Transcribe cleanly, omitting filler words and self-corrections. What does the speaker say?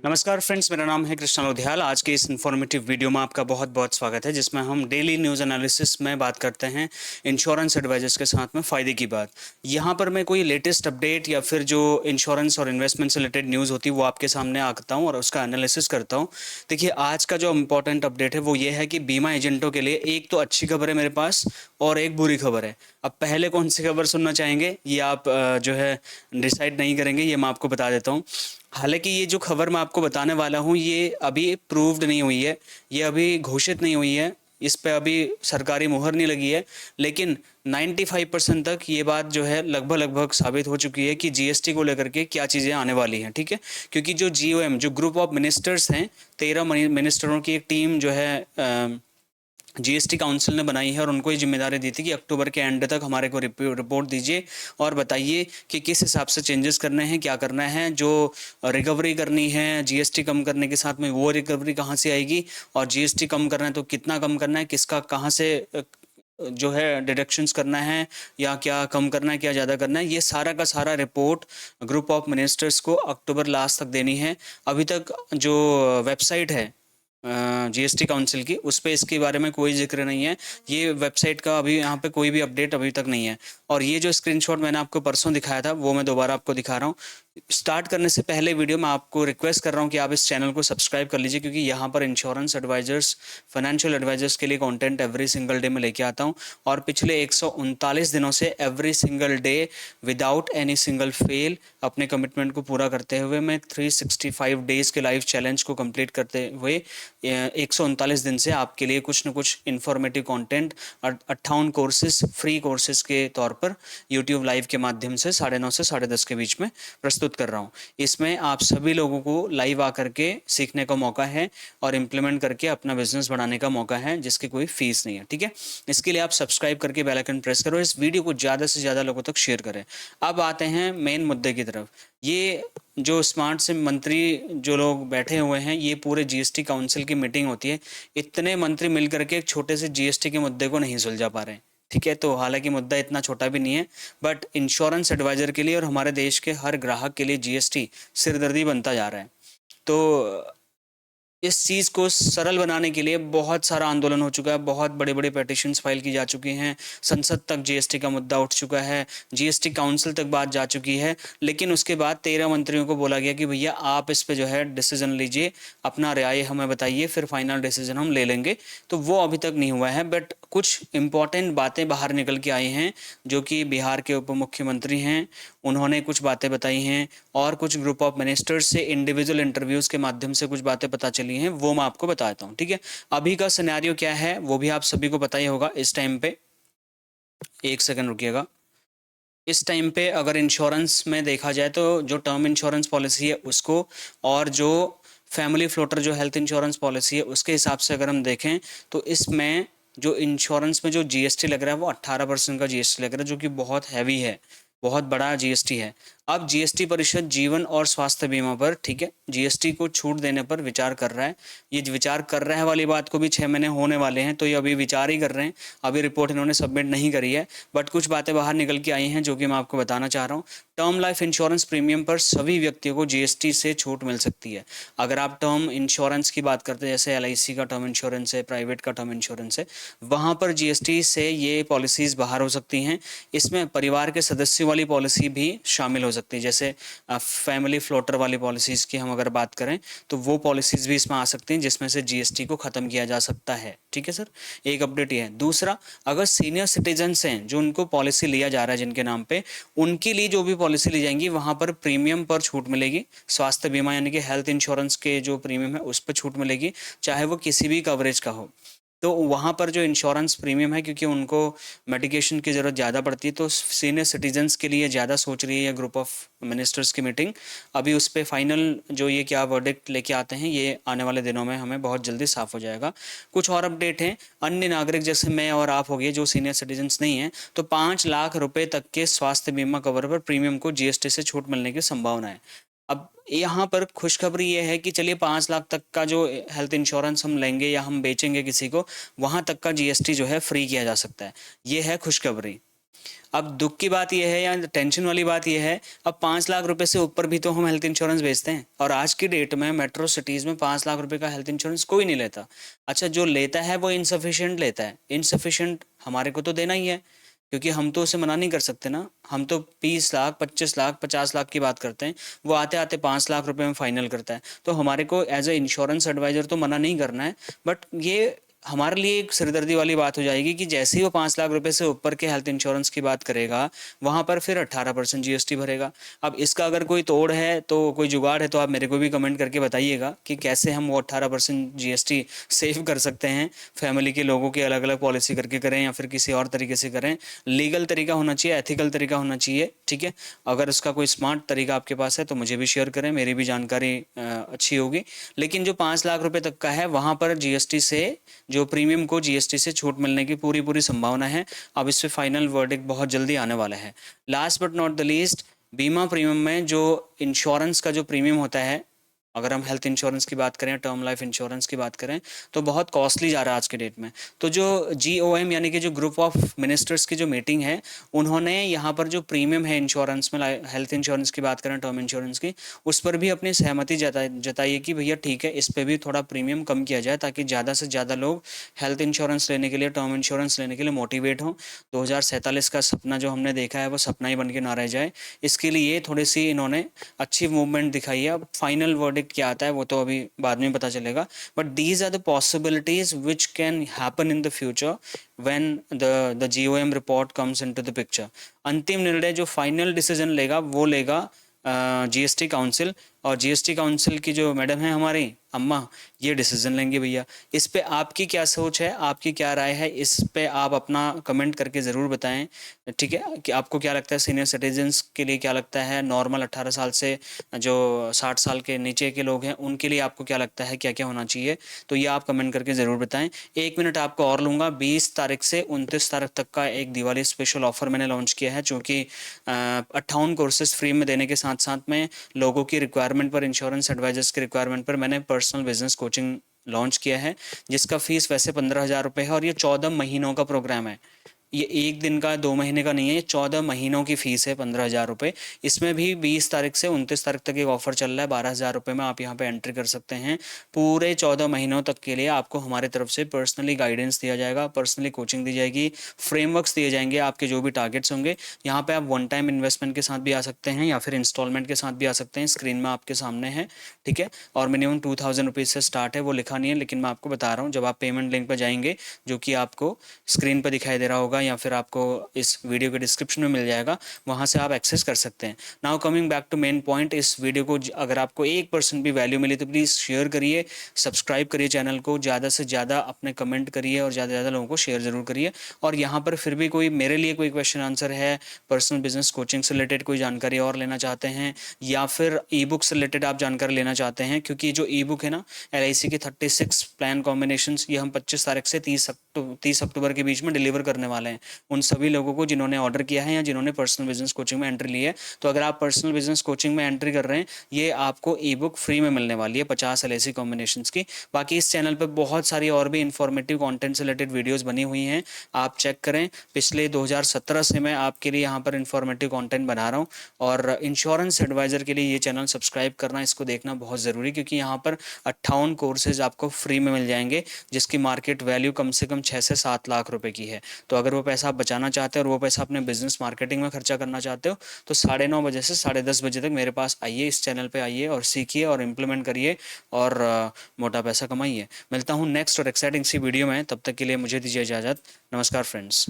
नमस्कार फ्रेंड्स, मेरा नाम है कृष्णा लोधियाल। आज के इस इन्फॉर्मेटिव वीडियो में आपका बहुत बहुत स्वागत है, जिसमें हम डेली न्यूज़ एनालिसिस में बात करते हैं इंश्योरेंस एडवाइजर्स के साथ में फ़ायदे की बात। यहाँ पर मैं कोई लेटेस्ट अपडेट या फिर जो इंश्योरेंस और इन्वेस्टमेंट से रिलेटेड न्यूज़ होती है वो आपके सामने आता हूँ और उसका एनालिसिस करता हूँ। देखिए, आज का जो इम्पोर्टेंट अपडेट है वो ये है कि बीमा एजेंटों के लिए एक तो अच्छी खबर है मेरे पास और एक बुरी खबर है। अब पहले कौन सी खबर सुनना चाहेंगे ये आप जो है डिसाइड नहीं करेंगे, ये मैं आपको बता देता हूँ। हालाँकि ये जो खबर मैं आपको बताने वाला हूँ ये अभी प्रूव्ड नहीं हुई है, ये अभी घोषित नहीं हुई है, इस पे अभी सरकारी मुहर नहीं लगी है, लेकिन 95% तक ये बात जो है लगभग-लगभग साबित हो चुकी है कि जीएसटी को लेकर के क्या चीज़ें आने वाली हैं, ठीक है? क्योंकि जो जीओएम जो ग्रुप ऑफ मिनिस्टर्स हैं, 13 मिनिस्टरों की एक टीम जो है जीएसटी काउंसिल ने बनाई है और उनको ये जिम्मेदारी दी थी कि अक्टूबर के एंड तक हमारे को रिपोर्ट दीजिए और बताइए कि किस हिसाब से चेंजेस करने हैं, क्या करना है, जो रिकवरी करनी है जीएसटी कम करने के साथ में वो रिकवरी कहाँ से आएगी, और जीएसटी कम करना है तो कितना कम करना है, किसका कहाँ से जो है डिडक्शंस करना है, या क्या कम करना है, क्या ज़्यादा करना है, ये सारा का सारा रिपोर्ट ग्रुप ऑफ मिनिस्टर्स को अक्टूबर लास्ट तक देनी है। अभी तक जो वेबसाइट है जीएसटी काउंसिल की, उस पे इसके बारे में कोई ज़िक्र नहीं है। ये वेबसाइट का अभी यहाँ पे कोई भी अपडेट अभी तक नहीं है। और ये जो स्क्रीनशॉट मैंने आपको परसों दिखाया था वो मैं दोबारा आपको दिखा रहा हूँ। स्टार्ट करने से पहले वीडियो मैं आपको रिक्वेस्ट कर रहा हूँ कि आप इस चैनल को सब्सक्राइब कर लीजिए, क्योंकि यहाँ पर इंश्योरेंस एडवाइजर्स, फाइनेंशियल एडवाइजर्स के लिए कंटेंट एवरी सिंगल डे में लेके आता हूँ। और पिछले 139 दिनों से every single day without any single fail अपने कमिटमेंट को पूरा करते हुए मैं 365 डेज़ के लाइव चैलेंज को कंप्लीट करते हुए 139 दिन से आपके लिए कुछ न कुछ informative content 58 courses free courses के तौर पर यूट्यूब लाइव के माध्यम से 9:30 से 10:30 के बीच में प्रस्तुत कर रहा हूँ। इसमें आप सभी लोगों को लाइव आकर के सीखने का मौका है और इम्प्लीमेंट करके अपना बिजनेस बढ़ाने का मौका है, जिसकी कोई फीस नहीं है, ठीक है? इसके लिए आप सब्सक्राइब करके बेल आइकन प्रेस करो, इस वीडियो को ज़्यादा से ज़्यादा लोगों तक शेयर करें। अब आते हैं मेन मुद्दे की तरफ। ये जो स्मार्ट सिम मंत्री जो लोग बैठे हुए हैं, ये पूरे जीएसटी काउंसिल की मीटिंग होती है, इतने मंत्री मिलकर के एक छोटे से जीएसटी के मुद्दे को नहीं सुलझा पा रहे हैं, ठीक है? तो हालांकि मुद्दा इतना छोटा भी नहीं है, बट इंश्योरेंस एडवाइजर के लिए और हमारे देश के हर ग्राहक के लिए जीएसटी सिरदर्दी बनता जा रहा है। तो इस चीज़ को सरल बनाने के लिए बहुत सारा आंदोलन हो चुका है, बहुत बड़े-बड़े पिटीशंस फाइल की जा चुकी हैं, संसद तक जीएसटी का मुद्दा उठ चुका है, जीएसटी काउंसिल तक बात जा चुकी है, लेकिन उसके बाद 13 मंत्रियों को बोला गया कि भैया आप इस पे जो है डिसीजन लीजिए, अपना राय हमें बताइए, फिर फाइनल डिसीजन हम ले लेंगे। तो वो अभी तक नहीं हुआ है, बट कुछ इंपॉर्टेंट बातें बाहर निकल के आई हैं, जो कि बिहार के उप मुख्यमंत्री हैं, उन्होंने कुछ बातें बताई हैं, और कुछ ग्रुप ऑफ मिनिस्टर्स से इंडिविजुअल इंटरव्यूज़ के माध्यम से कुछ बातें पता चली हैं, वो मैं आपको बता देता हूँ, ठीक है? अभी का सिनेरियो क्या है वो भी आप सभी को पता ही होगा इस टाइम पे। 1 सेकंड रुकिएगा। इस टाइम पे अगर इंश्योरेंस में देखा जाए तो जो टर्म इंश्योरेंस पॉलिसी है उसको, और जो फैमिली फ्लोटर जो हेल्थ इंश्योरेंस पॉलिसी है उसके हिसाब से अगर हम देखें, तो इसमें जो इंश्योरेंस में जो जीएसटी लग रहा है वो 18% का जीएसटी लग रहा है, जो कि बहुत हैवी है, बहुत बड़ा जीएसटी है। अब जीएसटी परिषद जीवन और स्वास्थ्य बीमा पर, ठीक है, जीएसटी को छूट देने पर विचार कर रहा है। ये विचार कर रहा है वाली बात को भी 6 महीने होने वाले हैं, तो ये अभी विचार ही कर रहे हैं, अभी रिपोर्ट इन्होंने सबमिट नहीं करी है, बट कुछ बातें बाहर निकल के आई हैं जो कि मैं आपको बताना चाह रहा हूँ। टर्म लाइफ इंश्योरेंस प्रीमियम पर सभी व्यक्तियों को जीएसटी से छूट मिल सकती है। अगर आप टर्म इंश्योरेंस की बात करते हैं, जैसे एलआईसी का टर्म इंश्योरेंस है, प्राइवेट का टर्म इंश्योरेंस है, वहाँ पर जीएसटी से ये पॉलिसीज़ बाहर हो सकती हैं। इसमें परिवार के सदस्यों वाली पॉलिसी भी शामिल हो सकती है, जैसे फैमिली फ्लोटर वाली पॉलिसीज़ की हम अगर बात करें तो वो पॉलिसीज़ भी इसमें आ सकती हैं, जिसमें से जीएसटी को ख़त्म किया जा सकता है, ठीक है सर? एक अपडेट ये है। दूसरा, अगर सीनियर सिटीजन्स हैं जो उनको पॉलिसी लिया जा रहा है जिनके नाम पे, उनके लिए जो भी पॉलिसी ली जाएंगी वहाँ पर प्रीमियम पर छूट मिलेगी। स्वास्थ्य बीमा यानी कि हेल्थ इंश्योरेंस के जो प्रीमियम है उस पर छूट मिलेगी, चाहे वो किसी भी कवरेज का हो। तो वहाँ पर जो इंश्योरेंस प्रीमियम है, क्योंकि उनको मेडिकेशन की ज़रूरत ज़्यादा पड़ती है, तो सीनियर सिटीजन्स के लिए ज़्यादा सोच रही है ग्रुप ऑफ मिनिस्टर्स की मीटिंग। अभी उस पर फाइनल जो ये क्या वर्डिक्ट लेके आते हैं, ये आने वाले दिनों में हमें बहुत जल्दी साफ हो जाएगा। कुछ और अपडेट हैं। अन्य नागरिक जैसे मैं और आप हो गए जो सीनियर सिटीजन्स नहीं हैं, तो 5 लाख रुपए तक के स्वास्थ्य बीमा कवर पर प्रीमियम को जीएसटी से छूट मिलने की संभावना है। अब यहाँ पर खुशखबरी ये है कि चलिए 5 लाख तक का जो हेल्थ इंश्योरेंस हम लेंगे या हम बेचेंगे किसी को, वहाँ तक का जीएसटी जो है फ्री किया जा सकता है। ये है खुशखबरी। अब दुख की बात यह है या टेंशन वाली बात यह है, अब 5 लाख रुपए से ऊपर भी तो हम हेल्थ इंश्योरेंस बेचते हैं, और आज की डेट में मेट्रो सिटीज में 5 लाख रुपए का हेल्थ इंश्योरेंस कोई नहीं लेता। अच्छा, जो लेता है वो इनसफिशिएंट लेता है। इनसफिशिएंट हमारे को तो देना ही है, क्योंकि हम तो उसे मना नहीं कर सकते ना। हम तो 20 लाख, 25 लाख, 50 लाख की बात करते हैं, वो आते आते 5 लाख रुपए में फाइनल करता है। तो हमारे को एज ए इंश्योरेंस एडवाइजर तो मना नहीं करना है, बट ये हमारे लिए एक सिरदर्दी वाली बात हो जाएगी कि जैसे ही वो 5 लाख रुपए से ऊपर के हेल्थ इंश्योरेंस की बात करेगा, वहां पर फिर 18% जीएसटी भरेगा। अब इसका अगर कोई तोड़ है, तो कोई जुगाड़ है, तो आप मेरे को भी कमेंट करके बताइएगा कि कैसे हम वो 18% जीएसटी सेव कर सकते हैं। फैमिली के लोगों की अलग अलग पॉलिसी करके करें या फिर किसी और तरीके से करें। लीगल तरीका होना चाहिए, एथिकल तरीका होना चाहिए, ठीक है। अगर उसका कोई स्मार्ट तरीका आपके पास है तो मुझे भी शेयर करें, मेरी भी जानकारी अच्छी होगी। लेकिन जो 5 लाख रुपए तक का है, वहां पर जीएसटी से, जो प्रीमियम को जीएसटी से छूट मिलने की पूरी पूरी संभावना है। अब इस पे फाइनल वर्डिक्ट बहुत जल्दी आने वाला है। Last but not the least, बीमा प्रीमियम में जो इंश्योरेंस का जो प्रीमियम होता है, अगर हम हेल्थ इंश्योरेंस की बात करें, टर्म लाइफ इंश्योरेंस की बात करें, तो बहुत कॉस्टली जा रहा है आज के डेट में। तो जो जीओएम यानी कि जो ग्रुप ऑफ मिनिस्टर्स की जो मीटिंग है, उन्होंने यहाँ पर जो प्रीमियम है इंश्योरेंस में, हेल्थ इंश्योरेंस की बात करें, टर्म इंश्योरेंस की, उस पर भी अपनी सहमति जताई है कि भैया ठीक है, इस पर भी थोड़ा प्रीमियम कम किया जाए, ताकि ज़्यादा से ज़्यादा लोग हेल्थ इंश्योरेंस लेने के लिए, टर्म इंश्योरेंस लेने के लिए मोटिवेट हों। 2047 का सपना जो हमने देखा है वो सपना ही बन के ना रह जाए। इसके लिए थोड़ी सी इन्होंने अच्छी मूवमेंट दिखाई है। अब फाइनल वर्डिक्ट क्या आता है वो तो अभी बाद में पता चलेगा, but these are the possibilities which can happen in the future when the GOM report comes into the picture. अंतिम निर्णय, जो फाइनल डिसीजन लेगा, वो लेगा जीएसटी काउंसिल। और जीएसटी काउंसिल की जो मैडम है हमारी अम्मा, ये डिसीजन लेंगे भैया। इस पे आपकी क्या सोच है, आपकी क्या राय है, इस पे आप अपना कमेंट करके ज़रूर बताएं, ठीक है। कि आपको क्या लगता है, सीनियर सिटीजन्स के लिए क्या लगता है, नॉर्मल 18 साल से जो 60 साल के नीचे के लोग हैं उनके लिए आपको क्या लगता है, क्या क्या होना चाहिए, तो ये आप कमेंट करके ज़रूर बताएं। 1 मिनट आपको और लूँगा। 20 तारीख से 29 तारीख तक का एक दिवाली स्पेशल ऑफर मैंने लॉन्च किया है, जो कि 58 कोर्सेज फ्री में देने के साथ साथ में लोगों की रिक्वायरमेंट पर, इंश्योरेंस एडवाइजर्स की रिक्वायरमेंट पर मैंने पर्सनल बिजनेस कोचिंग लॉन्च किया है, जिसका फीस वैसे 15,000 रुपये है, और ये 14 महीनों का प्रोग्राम है। ये 1 दिन का, 2 महीने का नहीं है, ये 14 महीनों की फीस है, 15,000 रुपये। इसमें भी 20 तारीख से 29 तारीख तक एक ऑफर चल रहा है, 12,000 रुपये में आप यहाँ पे एंट्री कर सकते हैं। पूरे 14 महीनों तक के लिए आपको हमारे तरफ से पर्सनली गाइडेंस दिया जाएगा, पर्सनली कोचिंग दी जाएगी, फ्रेमवर्क्स दिए जाएंगे, आपके जो भी टारगेट्स होंगे। यहाँ पे आप वन टाइम इन्वेस्टमेंट के साथ भी आ सकते हैं या फिर इंस्टॉलमेंट के साथ भी आ सकते हैं, स्क्रीन में आपके सामने है, ठीक है। और मिनिमम 2,000 रुपीज़ से स्टार्ट है, वो लिखा नहीं है लेकिन मैं आपको बता रहा हूँ। जब आप पेमेंट लिंक पर जाएंगे, जो कि आपको स्क्रीन पर दिखाई दे रहा होगा या फिर आपको इस वीडियो के डिस्क्रिप्शन में मिल जाएगा, वहाँ से आप एक्सेस कर सकते हैं। Now coming back to main point, इस वीडियो को अगर आपको 1% भी वैल्यू मिली तो प्लीज़ शेयर करिए, सब्सक्राइब करिए चैनल को, ज़्यादा से ज़्यादा अपने कमेंट करिए और ज़्यादा से ज़्यादा लोगों को शेयर ज़रूर करिए। और यहाँ पर फिर भी कोई मेरे लिए कोई क्वेश्चन आंसर है, पर्सनल बिजनेस कोचिंग से रिलेटेड कोई जानकारी और लेना चाहते हैं, या फिर ई बुक से रिलेटेड आप जानकारी लेना चाहते हैं, क्योंकि जो ई बुक है ना, LIC की 36 प्लान कॉम्बिनेशन, ये हम 25 तारीख से 30 अक्टूबर के बीच में डिलीवर करने वाले हैं उन सभी लोगों को जिन्होंने ऑर्डर किया है या जिन्होंने पर्सनल बिजनेस कोचिंग में एंट्री ली है। तो अगर आप पर्सनल बिजनेस कोचिंग में एंट्री कर रहे हैं, ये आपको ई बुक फ्री में मिलने वाली है 50 LIC कॉम्बिनेशंस की। बाकी इस चैनल पर बहुत सारी और भी इंफॉर्मेटिव कंटेंट से रिलेटेड वीडियोस बनी हुई हैं, आप चेक करें। पिछले 2017 से मैं आपके लिए यहाँ पर इंफॉर्मेटिव कंटेंट बना रहा हूँ, और इंश्योरेंस एडवाइजर के लिए ये चैनल सब्सक्राइब करना, इसको देखना बहुत ज़रूरी, क्योंकि यहाँ पर 58 कोर्सेज आपको फ्री में मिल जाएंगे, जिसकी मार्केट वैल्यू कम से कम 6 से 7 लाख रुपए की है। तो अगर वो पैसा आप बचाना चाहते हो और वो पैसा अपने बिजनेस मार्केटिंग में खर्चा करना चाहते हो, तो 9:30 बजे से 10:30 बजे तक मेरे पास आइए, इस चैनल पे आइए और सीखिए और इम्प्लीमेंट करिए और मोटा पैसा कमाइए। मिलता हूँ नेक्स्ट और एक्साइटिंग सी वीडियो में, तब तक के लिए मुझे दीजिए इजाज़त। नमस्कार फ्रेंड्स।